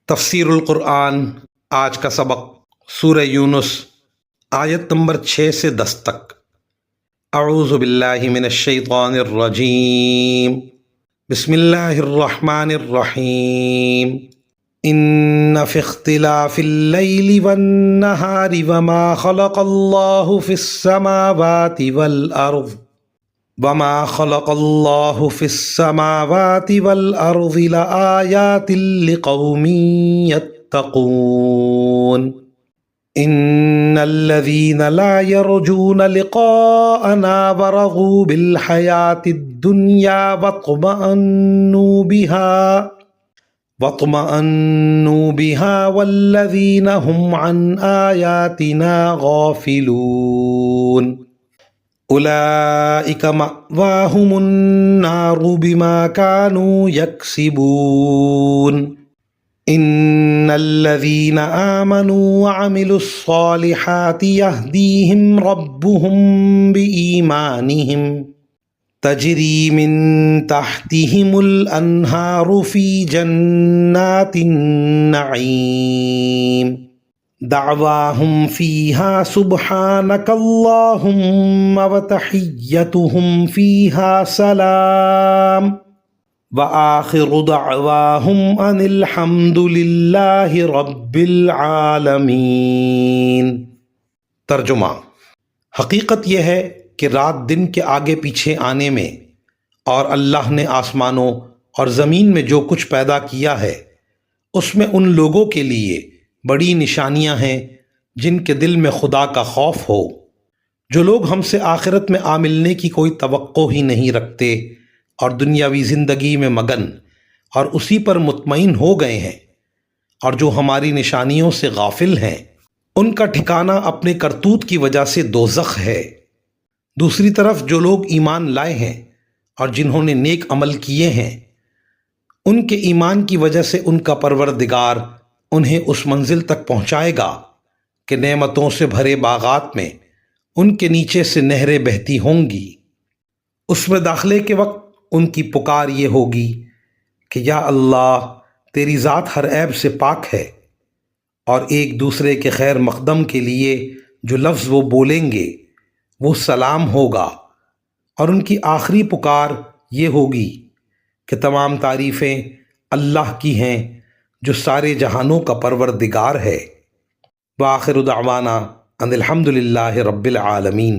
تفسیر القرآن آج کا سبق سورہ یونس آیت نمبر 6 سے 10 تک۔ اعوذ باللہ من الشیطان الرجیم، بسم اللہ الرحمن الرحیم۔ ان فی اختلاف اللیل والنہار وما خلق اللہ فی السماوات والارض لآیات لقوم یتقون۔ ان الذین لا یرجون لقاءنا ورضوا بالحیاة الدنیا واطمأنوا بها والذین هم عن آیاتنا غافلون۔ اولئک مأواہم النار بما كانوا یکسبون۔ ان الذین آمنوا وعملوا الصالحات یہدیہم ربهم بإیمانہم تجری من تحتہم الانہار فی جنات النعیم۔ دعواہم فیہا سبحانک اللہم وتحیتہم فیہا سلام وآخر دعواہم ان الحمد للہ رب العالمین۔ ترجمہ: حقیقت یہ ہے کہ رات دن کے آگے پیچھے آنے میں اور اللہ نے آسمانوں اور زمین میں جو کچھ پیدا کیا ہے اس میں ان لوگوں کے لیے بڑی نشانیاں ہیں جن کے دل میں خدا کا خوف ہو، جو لوگ ہم سے آخرت میں آ ملنے کی کوئی توقع ہی نہیں رکھتے اور دنیاوی زندگی میں مگن اور اسی پر مطمئن ہو گئے ہیں، اور جو ہماری نشانیوں سے غافل ہیں ان کا ٹھکانہ اپنے کرتوت کی وجہ سے دوزخ ہے۔ دوسری طرف جو لوگ ایمان لائے ہیں اور جنہوں نے نیک عمل کیے ہیں ان کے ایمان کی وجہ سے ان کا پروردگار انہیں اس منزل تک پہنچائے گا کہ نعمتوں سے بھرے باغات میں ان کے نیچے سے نہریں بہتی ہوں گی۔ اس میں داخلے کے وقت ان کی پکار یہ ہوگی کہ یا اللہ، تیری ذات ہر عیب سے پاک ہے، اور ایک دوسرے کے خیر مقدم کے لیے جو لفظ وہ بولیں گے وہ سلام ہوگا، اور ان کی آخری پکار یہ ہوگی کہ تمام تعریفیں اللہ کی ہیں جو سارے جہانوں کا پروردگار ہے۔ وآخر دعوانا ان الحمد للہ رب العالمین۔